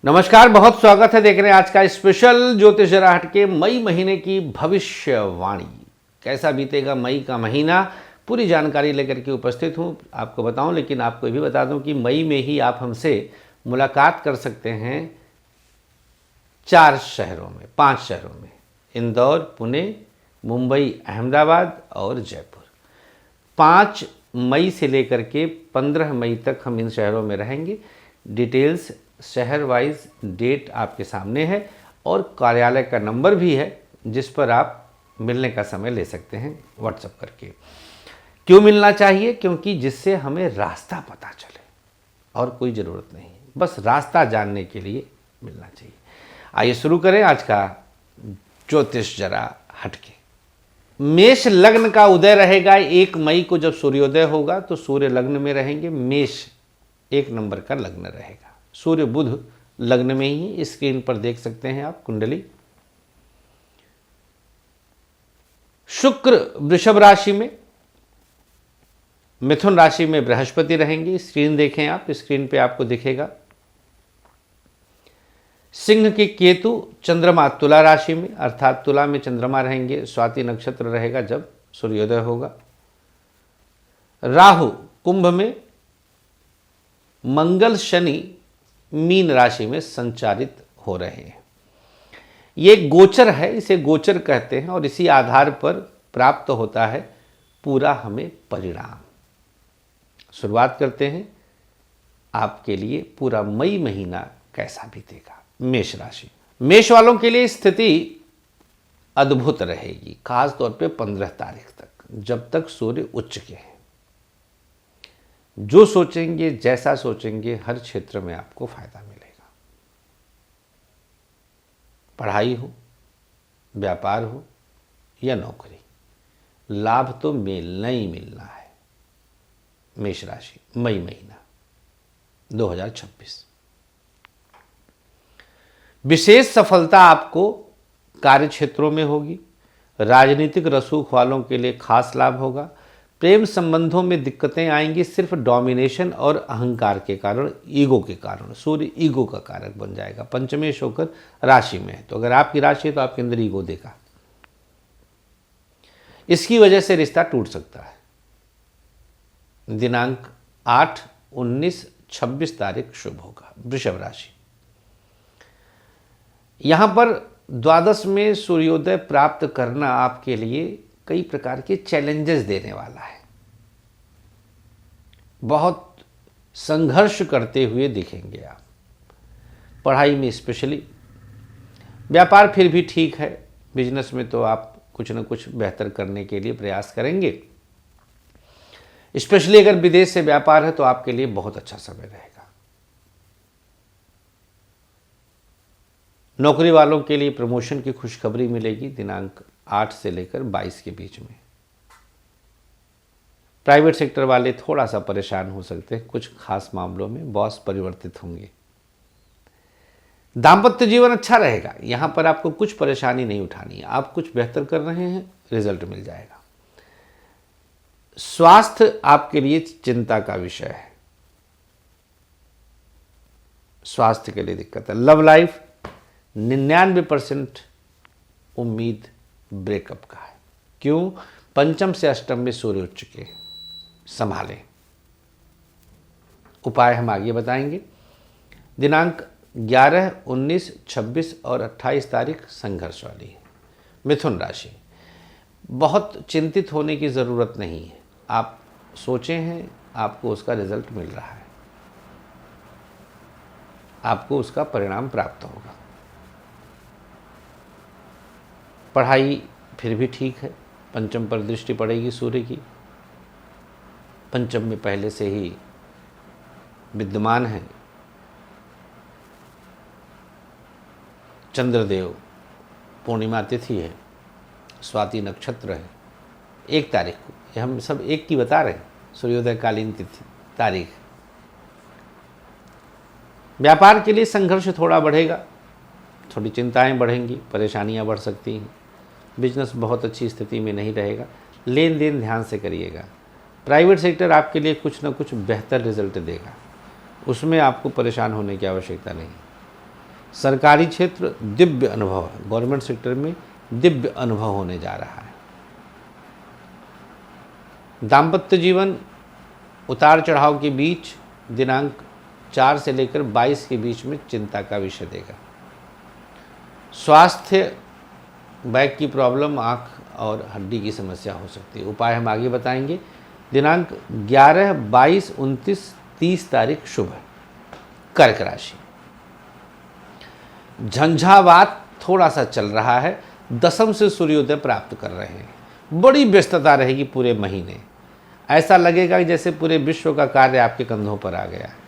नमस्कार, बहुत स्वागत है। देख रहे हैं आज का स्पेशल ज्योतिष जरा हटके मई महीने की भविष्यवाणी। कैसा बीतेगा मई का महीना, पूरी जानकारी लेकर के उपस्थित हूँ। आपको बताऊं, लेकिन आपको ये भी बता दूं कि मई में ही आप हमसे मुलाकात कर सकते हैं 5 शहरों में, इंदौर, पुणे, मुंबई, अहमदाबाद और जयपुर। 5 मई से लेकर के 15 मई तक हम इन शहरों में रहेंगे। डिटेल्स शहर वाइज डेट आपके सामने है और कार्यालय का नंबर भी है, जिस पर आप मिलने का समय ले सकते हैं व्हाट्सएप करके। क्यों मिलना चाहिए? क्योंकि जिससे हमें रास्ता पता चले और कोई ज़रूरत नहीं, बस रास्ता जानने के लिए मिलना चाहिए। आइए शुरू करें आज का ज्योतिष जरा हटके। मेष लग्न का उदय रहेगा 1 मई को। जब सूर्योदय होगा तो सूर्य लग्न में रहेंगे। मेष 1 नंबर का लग्न रहेगा। सूर्य बुध लग्न में ही, स्क्रीन पर देख सकते हैं आप कुंडली। शुक्र वृषभ राशि में, मिथुन राशि में बृहस्पति रहेंगे। स्क्रीन देखें आप, स्क्रीन पे आपको दिखेगा। सिंह के केतु, चंद्रमा तुला राशि में, अर्थात तुला में चंद्रमा रहेंगे। स्वाति नक्षत्र रहेगा जब सूर्योदय होगा। राहु कुंभ में, मंगल शनि मीन राशि में संचारित हो रहे हैं। ये गोचर है, इसे गोचर कहते हैं और इसी आधार पर प्राप्त होता है पूरा हमें परिणाम। शुरुआत करते हैं आपके लिए पूरा मई महीना कैसा बीतेगा। मेष राशि, मेष वालों के लिए स्थिति अद्भुत रहेगी, खास तौर पे 15 तारीख तक, जब तक सूर्य उच्च के हैं। जो सोचेंगे, जैसा सोचेंगे, हर क्षेत्र में आपको फायदा मिलेगा। पढ़ाई हो, व्यापार हो या नौकरी, लाभ तो मिलना ही मिलना है। मेष राशि, मई महीना 2026। विशेष सफलता आपको कार्य क्षेत्रों में होगी। राजनीतिक रसूख वालों के लिए खास लाभ होगा। प्रेम संबंधों में दिक्कतें आएंगी, सिर्फ डोमिनेशन और अहंकार के कारण, ईगो के कारण। सूर्य ईगो का कारक बन जाएगा, पंचमेश होकर राशि में है। तो अगर आपकी राशि है तो आपके अंदर ईगो देगा, इसकी वजह से रिश्ता टूट सकता है। दिनांक 8, 19, 26 तारीख शुभ होगा। वृषभ राशि, यहां पर द्वादश में सूर्योदय प्राप्त करना आपके लिए कई प्रकार के चैलेंजेस देने वाला है। बहुत संघर्ष करते हुए दिखेंगे आप, पढ़ाई में स्पेशली। व्यापार फिर भी ठीक है, बिजनेस में तो आप कुछ न कुछ बेहतर करने के लिए प्रयास करेंगे। स्पेशली अगर विदेश से व्यापार है तो आपके लिए बहुत अच्छा समय रहेगा। नौकरी वालों के लिए प्रमोशन की खुशखबरी मिलेगी दिनांक 8 से लेकर 22 के बीच में। प्राइवेट सेक्टर वाले थोड़ा सा परेशान हो सकते हैं, कुछ खास मामलों में बॉस परिवर्तित होंगे। दाम्पत्य जीवन अच्छा रहेगा, यहां पर आपको कुछ परेशानी नहीं उठानी है। आप कुछ बेहतर कर रहे हैं, रिजल्ट मिल जाएगा। स्वास्थ्य आपके लिए चिंता का विषय है, स्वास्थ्य के लिए दिक्कत है। लव लाइफ 99% उम्मीद ब्रेकअप का है। क्यों? पंचम से अष्टम में सूर्य उच्च के, संभालें। उपाय हम आगे बताएंगे। दिनांक 11, 19, 26 और 28 तारीख संघर्ष वाली है। मिथुन राशि, बहुत चिंतित होने की ज़रूरत नहीं है। आप सोचे हैं, आपको उसका रिजल्ट मिल रहा है, आपको उसका परिणाम प्राप्त होगा। पढ़ाई फिर भी ठीक है, पंचम पर दृष्टि पड़ेगी सूर्य की। पंचम में पहले से ही विद्यमान है चंद्रदेव। पूर्णिमा तिथि है, स्वाति नक्षत्र है 1 तारीख को। ये हम सब एक की बता रहे हैं, सूर्योदय कालीन तिथि तारीख। व्यापार के लिए संघर्ष थोड़ा बढ़ेगा, थोड़ी चिंताएं बढ़ेंगी, परेशानियां बढ़ सकती हैं। बिजनेस बहुत अच्छी स्थिति में नहीं रहेगा, लेन देन ध्यान से करिएगा। प्राइवेट सेक्टर आपके लिए कुछ ना कुछ बेहतर रिजल्ट देगा, उसमें आपको परेशान होने की आवश्यकता नहीं। सरकारी क्षेत्र दिव्य अनुभव है, गवर्नमेंट सेक्टर में दिव्य अनुभव होने जा रहा है। दाम्पत्य जीवन उतार चढ़ाव के बीच दिनांक 4 से लेकर 22 के बीच में चिंता का विषय देगा। स्वास्थ्य, बैक की प्रॉब्लम, आँख और हड्डी की समस्या हो सकती है। उपाय हम आगे बताएंगे। दिनांक 11, 22, 29, 30 तारीख शुभ है। कर्क राशि, झंझावात थोड़ा सा चल रहा है, दशम से सूर्योदय प्राप्त कर रहे हैं। बड़ी व्यस्तता रहेगी पूरे महीने, ऐसा लगेगा कि जैसे पूरे विश्व का कार्य आपके कंधों पर आ गया है।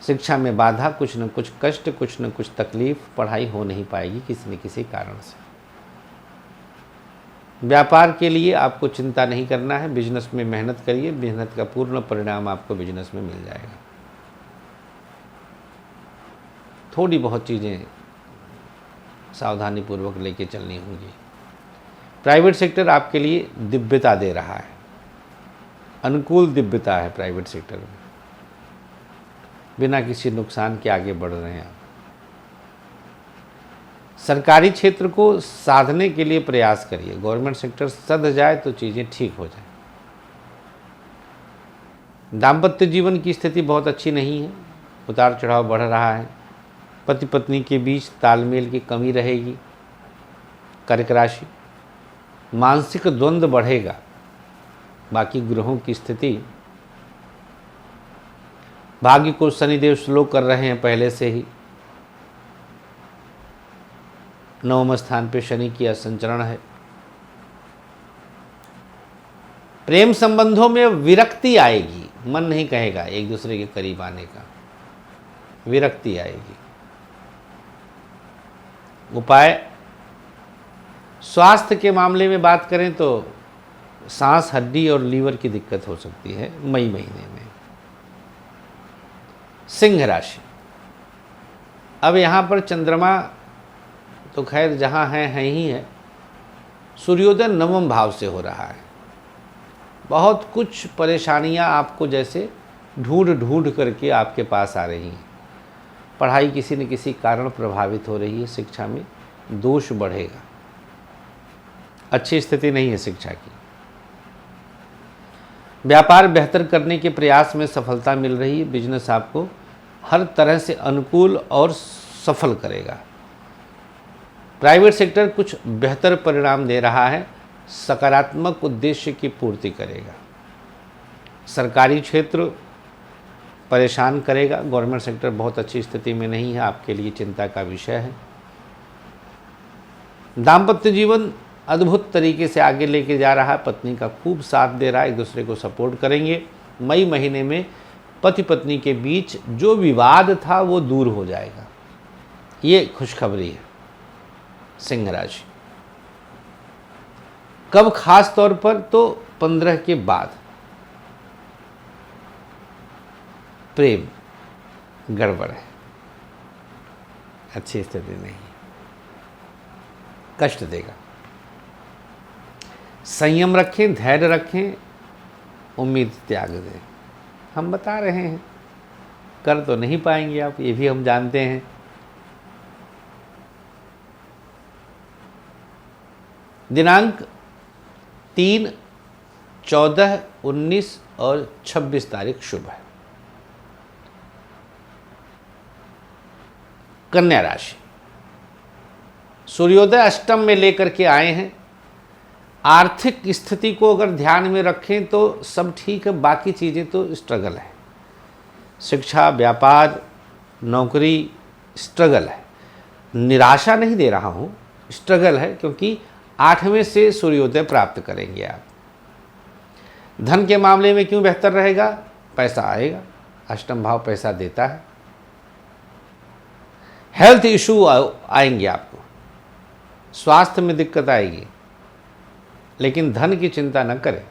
शिक्षा में बाधा, कुछ न कुछ कष्ट, कुछ न कुछ तकलीफ, पढ़ाई हो नहीं पाएगी किसी न किसी कारण से। व्यापार के लिए आपको चिंता नहीं करना है, बिजनेस में मेहनत करिए, मेहनत का पूर्ण परिणाम आपको बिजनेस में मिल जाएगा। थोड़ी बहुत चीज़ें सावधानी पूर्वक लेके चलनी होंगी। प्राइवेट सेक्टर आपके लिए दिव्यता दे रहा है, अनुकूल दिव्यता है प्राइवेट सेक्टर में। बिना किसी नुकसान के आगे बढ़ रहे हैं आप। सरकारी क्षेत्र को साधने के लिए प्रयास करिए, गवर्नमेंट सेक्टर सध जाए तो चीज़ें ठीक हो जाए। दाम्पत्य जीवन की स्थिति बहुत अच्छी नहीं है, उतार चढ़ाव बढ़ रहा है। पति पत्नी के बीच तालमेल की कमी रहेगी। कर्क राशि, मानसिक द्वंद्व बढ़ेगा। बाकी ग्रहों की स्थिति, भाग्य को शनिदेव स्लो कर रहे हैं पहले से ही। नवम स्थान पे शनि की संचरण है। प्रेम संबंधों में विरक्ति आएगी, मन नहीं कहेगा एक दूसरे के करीब आने का, विरक्ति आएगी। उपाय, स्वास्थ्य के मामले में बात करें तो सांस, हड्डी और लीवर की दिक्कत हो सकती है मई महीने में। सिंह राशि, अब यहाँ पर चंद्रमा तो खैर जहाँ है ही है, सूर्योदय नवम भाव से हो रहा है। बहुत कुछ परेशानियाँ आपको जैसे ढूंढ करके आपके पास आ रही हैं। पढ़ाई किसी न किसी कारण प्रभावित हो रही है, शिक्षा में दोष बढ़ेगा, अच्छी स्थिति नहीं है शिक्षा की। व्यापार बेहतर करने के प्रयास में सफलता मिल रही है, बिजनेस आपको हर तरह से अनुकूल और सफल करेगा। प्राइवेट सेक्टर कुछ बेहतर परिणाम दे रहा है, सकारात्मक उद्देश्य की पूर्ति करेगा। सरकारी क्षेत्र परेशान करेगा, गवर्नमेंट सेक्टर बहुत अच्छी स्थिति में नहीं है, आपके लिए चिंता का विषय है। दाम्पत्य जीवन अद्भुत तरीके से आगे लेके जा रहा है, पत्नी का खूब साथ दे रहा है, एक दूसरे को सपोर्ट करेंगे। मई महीने में पति पत्नी के बीच जो विवाद था वो दूर हो जाएगा, ये खुशखबरी है। सिंह राशि, कब खास तौर पर तो 15 के बाद प्रेम गड़बड़ है, अच्छी स्थिति नहीं है, कष्ट देगा। संयम रखें, धैर्य रखें, उम्मीद त्याग दें। हम बता रहे हैं, कर तो नहीं पाएंगे आप, ये भी हम जानते हैं। दिनांक 3, 14, 19 और 26 तारीख शुभ है। कन्या राशि, सूर्योदय अष्टम में लेकर के आए हैं। आर्थिक स्थिति को अगर ध्यान में रखें तो सब ठीक है, बाकी चीज़ें तो स्ट्रगल है। शिक्षा, व्यापार, नौकरी स्ट्रगल है। निराशा नहीं दे रहा हूँ, स्ट्रगल है, क्योंकि 8वें से सूर्योदय प्राप्त करेंगे आप। धन के मामले में क्यों बेहतर रहेगा? पैसा आएगा, अष्टम भाव पैसा देता है। हेल्थ इशू आएंगे आपको, स्वास्थ्य में दिक्कत आएगी, लेकिन धन की चिंता न करें।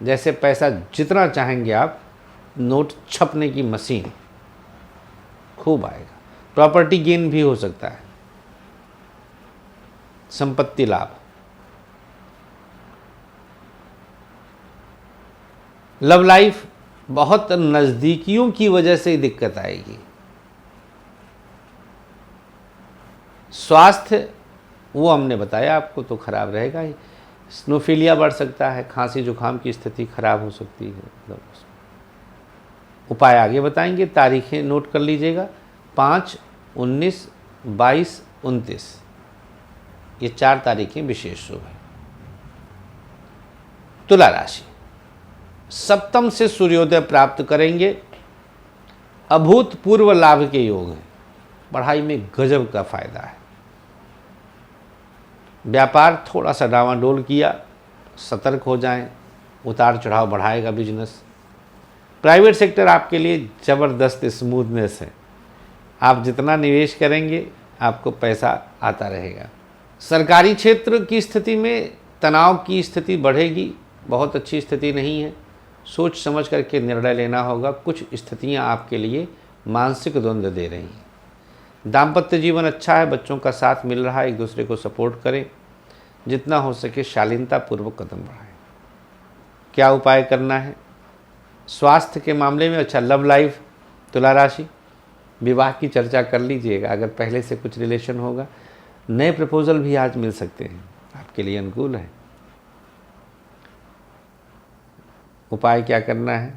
जैसे पैसा जितना चाहेंगे आप, नोट छपने की मशीन खूब आएगा। प्रॉपर्टी गेन भी हो सकता है, संपत्ति लाभ। लव लाइफ बहुत नज़दीकियों की वजह से दिक्कत आएगी, स्वास्थ्य वो हमने बताया आपको, तो खराब रहेगा ही। स्नोफीलिया बढ़ सकता है, खांसी जुकाम की स्थिति खराब हो सकती है। उपाय आगे बताएंगे, तारीखें नोट कर लीजिएगा। 5, 19, 22, 29 ये 4 तारीखें विशेष शुभ है। तुला राशि, सप्तम से सूर्योदय प्राप्त करेंगे, अभूतपूर्व लाभ के योग हैं, पढ़ाई में गजब का फायदा है। व्यापार थोड़ा सा डावाडोल किया, सतर्क हो जाएं, उतार चढ़ाव बढ़ाएगा बिजनेस। प्राइवेट सेक्टर आपके लिए ज़बरदस्त स्मूथनेस है, आप जितना निवेश करेंगे आपको पैसा आता रहेगा। सरकारी क्षेत्र की स्थिति में तनाव की स्थिति बढ़ेगी, बहुत अच्छी स्थिति नहीं है, सोच समझ करके निर्णय लेना होगा। कुछ स्थितियां आपके लिए मानसिक द्वंद्व दे रही हैं। दाम्पत्य जीवन अच्छा है, बच्चों का साथ मिल रहा है, एक दूसरे को सपोर्ट करें, जितना हो सके शालीनतापूर्वक कदम बढ़ाएं। क्या उपाय करना है? स्वास्थ्य के मामले में अच्छा, लव लाइफ तुला राशि, विवाह की चर्चा कर लीजिएगा। अगर पहले से कुछ रिलेशन होगा, नए प्रपोजल भी आज मिल सकते हैं, आपके लिए अनुकूल है। उपाय क्या करना है?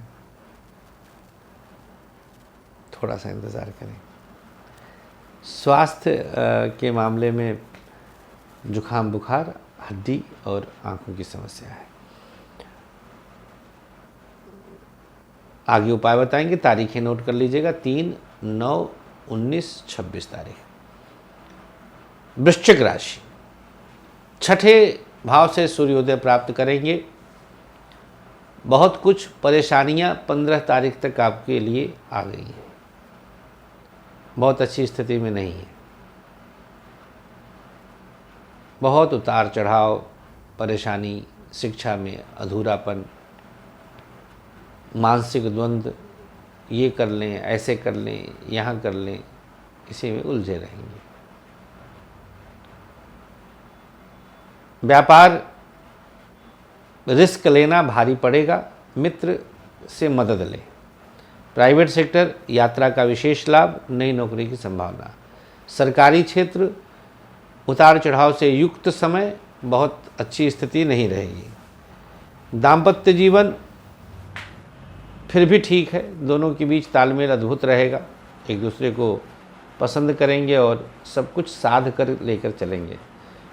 थोड़ा सा इंतज़ार करें। स्वास्थ्य के मामले में जुखाम बुखार, हड्डी और आंखों की समस्या है। आगे उपाय बताएंगे, तारीखें नोट कर लीजिएगा। 3, 9, 19, 26 तारीख। वृश्चिक राशि, छठे भाव से सूर्योदय प्राप्त करेंगे। बहुत कुछ परेशानियां 15 तारीख तक आपके लिए आ गई हैं, बहुत अच्छी स्थिति में नहीं है। बहुत उतार चढ़ाव, परेशानी, शिक्षा में अधूरापन, मानसिक द्वंद्व, ये कर लें, ऐसे कर लें, यहाँ कर लें, इसी में उलझे रहेंगे। व्यापार रिस्क लेना भारी पड़ेगा, मित्र से मदद लें। प्राइवेट सेक्टर यात्रा का विशेष लाभ, नई नौकरी की संभावना। सरकारी क्षेत्र उतार चढ़ाव से युक्त समय, बहुत अच्छी स्थिति नहीं रहेगी। दाम्पत्य जीवन फिर भी ठीक है, दोनों के बीच तालमेल अद्भुत रहेगा, एक दूसरे को पसंद करेंगे और सब कुछ साध कर लेकर चलेंगे।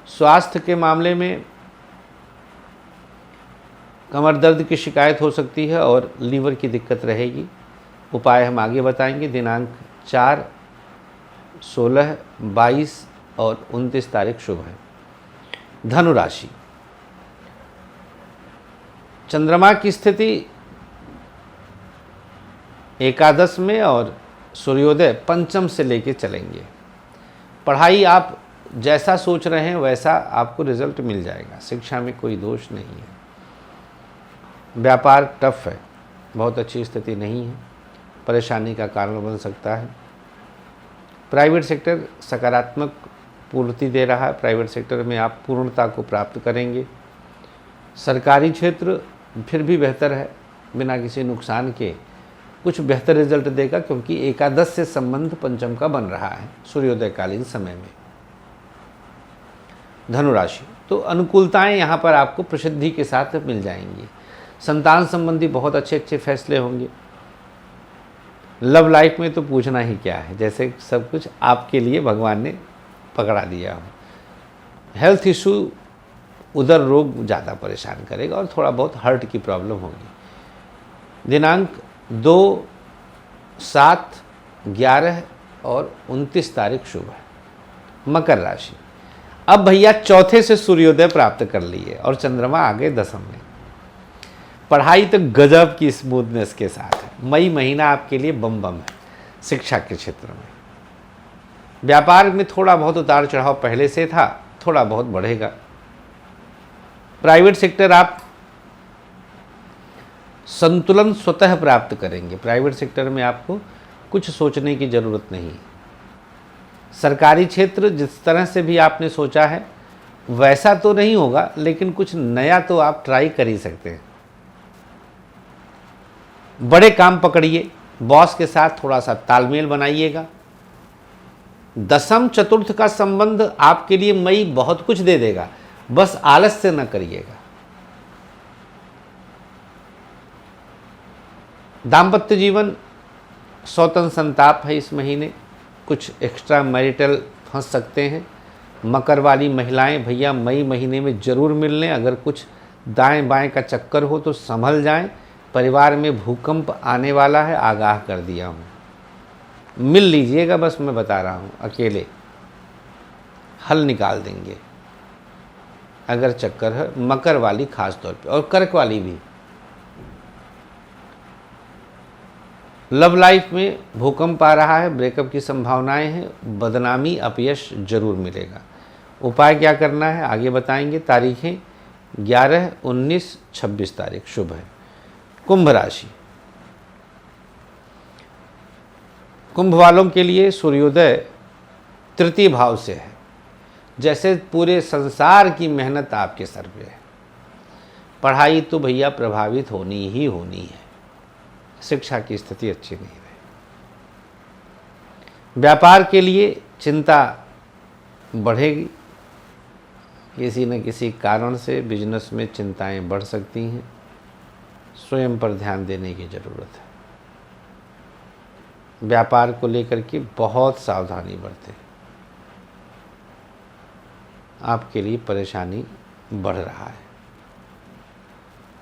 स्वास्थ्य के मामले में कमर दर्द की शिकायत हो सकती है और लीवर की दिक्कत रहेगी। उपाय हम आगे बताएंगे। दिनांक 4, 16, 22 और 29 तारीख शुभ है। धनु राशि, चंद्रमा की स्थिति एकादश में और सूर्योदय पंचम से लेके चलेंगे। पढ़ाई आप जैसा सोच रहे हैं वैसा आपको रिजल्ट मिल जाएगा, शिक्षा में कोई दोष नहीं है। व्यापार टफ है, बहुत अच्छी स्थिति नहीं है, परेशानी का कारण बन सकता है। प्राइवेट सेक्टर सकारात्मक पूर्ति दे रहा है, प्राइवेट सेक्टर में आप पूर्णता को प्राप्त करेंगे। सरकारी क्षेत्र फिर भी बेहतर है, बिना किसी नुकसान के कुछ बेहतर रिजल्ट देगा, क्योंकि एकादश से संबंध पंचम का बन रहा है सूर्योदयकालीन समय में। धनुराशि, तो अनुकूलताएं यहाँ पर आपको प्रसिद्धि के साथ मिल जाएंगी। संतान संबंधी बहुत अच्छे अच्छे फैसले होंगे। लव लाइफ में तो पूछना ही क्या है, जैसे सब कुछ आपके लिए भगवान ने पकड़ा दिया हो। हेल्थ इशू, उदर रोग ज़्यादा परेशान करेगा और थोड़ा बहुत हार्ट की प्रॉब्लम होगी। दिनांक 2, 7, 11 और 29 तारीख शुभ है। मकर राशि, अब भैया चौथे से सूर्योदय प्राप्त कर लिए और चंद्रमा आ गए दशम में। पढ़ाई तो गजब की स्मूथनेस के साथ है। मई महीना आपके लिए बम बम है शिक्षा के क्षेत्र में। व्यापार में थोड़ा बहुत उतार चढ़ाव पहले से था, थोड़ा बहुत बढ़ेगा। प्राइवेट सेक्टर आप संतुलन स्वतः प्राप्त करेंगे। प्राइवेट सेक्टर में आपको कुछ सोचने की ज़रूरत नहीं है। सरकारी क्षेत्र जिस तरह से भी आपने सोचा है वैसा तो नहीं होगा, लेकिन कुछ नया तो आप ट्राई कर ही सकते हैं। बड़े काम पकड़िए, बॉस के साथ थोड़ा सा तालमेल बनाइएगा। दशम चतुर्थ का संबंध आपके लिए मई बहुत कुछ दे देगा, बस आलस्य न करिएगा। दाम्पत्य जीवन सौतन संताप है इस महीने, कुछ एक्स्ट्रा मैरिटल फंस सकते हैं। मकर वाली महिलाएं भैया मई महीने में ज़रूर मिल लें, अगर कुछ दाएं बाएं का चक्कर हो तो संभल जाएं। परिवार में भूकंप आने वाला है, आगाह कर दिया हूँ, मिल लीजिएगा, बस मैं बता रहा हूँ, अकेले हल निकाल देंगे अगर चक्कर है। मकर वाली खास तौर पे, और कर्क वाली भी। लव लाइफ में भूकंप आ रहा है, ब्रेकअप की संभावनाएं हैं, बदनामी अपयश जरूर मिलेगा। उपाय क्या करना है आगे बताएंगे। तारीखें 11, 19, 26 तारीख शुभ है। कुंभ राशि, कुंभ वालों के लिए सूर्योदय तृतीय भाव से है, जैसे पूरे संसार की मेहनत आपके सर पे है। पढ़ाई तो भैया प्रभावित होनी ही होनी है, शिक्षा की स्थिति अच्छी नहीं रही। व्यापार के लिए चिंता बढ़ेगी, किसी न किसी कारण से बिजनेस में चिंताएं बढ़ सकती हैं, स्वयं पर ध्यान देने की ज़रूरत है। व्यापार को लेकर के बहुत सावधानी बरतें, आपके लिए परेशानी बढ़ रहा है।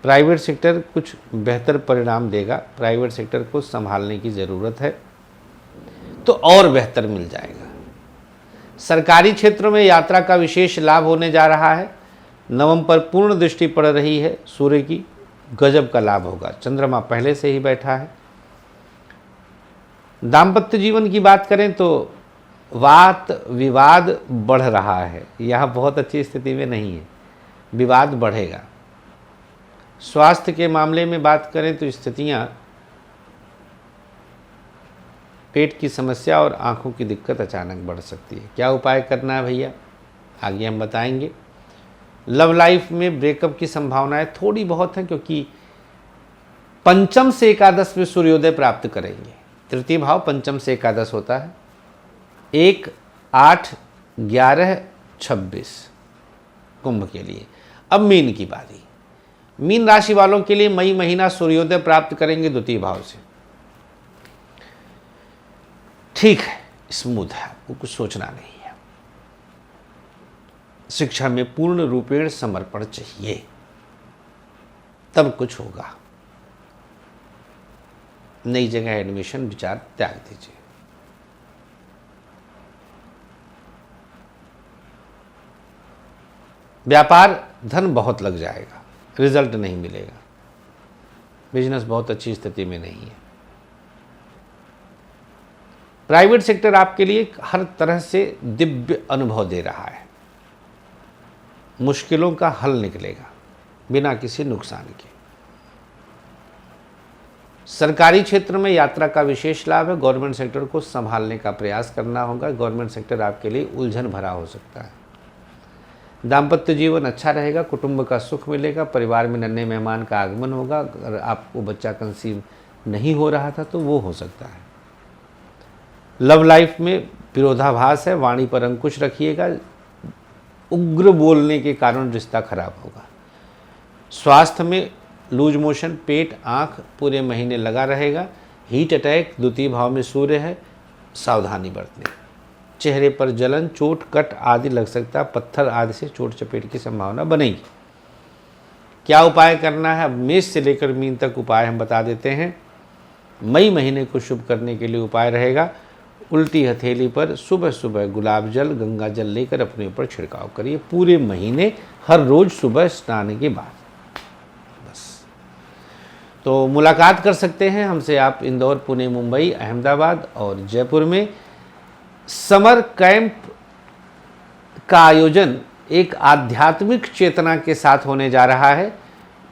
प्राइवेट सेक्टर कुछ बेहतर परिणाम देगा, प्राइवेट सेक्टर को संभालने की ज़रूरत है तो और बेहतर मिल जाएगा। सरकारी क्षेत्रों में यात्रा का विशेष लाभ होने जा रहा है। नवम पर पूर्ण दृष्टि पड़ रही है सूर्य की, गजब का लाभ होगा। चंद्रमा पहले से ही बैठा है। दाम्पत्य जीवन की बात करें तो वाद विवाद बढ़ रहा है, यह बहुत अच्छी स्थिति में नहीं है, विवाद बढ़ेगा। स्वास्थ्य के मामले में बात करें तो स्थितियां पेट की समस्या और आंखों की दिक्कत अचानक बढ़ सकती है। क्या उपाय करना है भैया आगे हम बताएंगे। लव लाइफ में ब्रेकअप की संभावनाएं थोड़ी बहुत हैं, क्योंकि पंचम से एकादश में सूर्योदय प्राप्त करेंगे। तृतीय भाव पंचम से एकादश होता है। 1, 8, 11, 26 कुंभ के लिए। अब मीन की बारी। मीन राशि वालों के लिए मई महीना सूर्योदय प्राप्त करेंगे द्वितीय भाव से। ठीक है, स्मूथ है, आपको कुछ सोचना नहीं है। शिक्षा में पूर्ण रूपेण समर्पण चाहिए, तब कुछ होगा। नई जगह एडमिशन विचार त्याग दीजिए। व्यापार धन बहुत लग जाएगा, रिजल्ट नहीं मिलेगा। बिजनेस बहुत अच्छी स्थिति में नहीं है। प्राइवेट सेक्टर आपके लिए हर तरह से दिव्य अनुभव दे रहा है। मुश्किलों का हल निकलेगा बिना किसी नुकसान के। सरकारी क्षेत्र में यात्रा का विशेष लाभ है। गवर्नमेंट सेक्टर को संभालने का प्रयास करना होगा। गवर्नमेंट सेक्टर आपके लिए उलझन भरा हो सकता है। दाम्पत्य जीवन अच्छा रहेगा, कुटुंब का सुख मिलेगा, परिवार में नन्हे मेहमान का आगमन होगा। अगर आपको बच्चा कंसीव नहीं हो रहा था तो वो हो सकता है। लव लाइफ में विरोधाभास है, वाणी पर अंकुश रखिएगा, उग्र बोलने के कारण रिश्ता खराब होगा। स्वास्थ्य में लूज मोशन, पेट, आँख पूरे महीने लगा रहेगा। हीट अटैक द्वितीय भाव में सूर्य है, सावधानी बरतें। चेहरे पर जलन, चोट, कट आदि लग सकता है। पत्थर आदि से चोट चपेट की संभावना बनेगी। क्या उपाय करना है, अब मेष से लेकर मीन तक उपाय हम बता देते हैं। मई महीने को शुभ करने के लिए उपाय रहेगा, उल्टी हथेली पर सुबह सुबह गुलाब जल, गंगा जल लेकर अपने ऊपर छिड़काव करिए पूरे महीने, हर रोज सुबह स्नान के बाद। बस तो मुलाकात कर सकते हैं हमसे आप इंदौर, पुणे, मुंबई, अहमदाबाद और जयपुर में। समर कैंप का आयोजन एक आध्यात्मिक चेतना के साथ होने जा रहा है।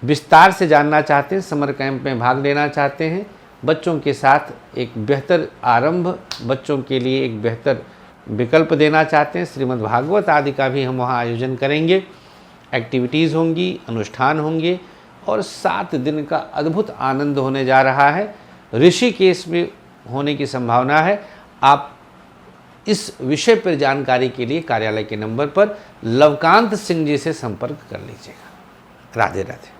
विस्तार से जानना चाहते हैं, समर कैंप में भाग लेना चाहते हैं, बच्चों के साथ एक बेहतर आरंभ, बच्चों के लिए एक बेहतर विकल्प देना चाहते हैं, श्रीमद् भागवत आदि का भी हम वहाँ आयोजन करेंगे। एक्टिविटीज़ होंगी, अनुष्ठान होंगे और 7 दिन का अद्भुत आनंद होने जा रहा है। ऋषिकेश में होने की संभावना है। आप इस विषय पर जानकारी के लिए कार्यालय के नंबर पर लवकांत सिंह जी से संपर्क कर लीजिएगा। राधे राधे।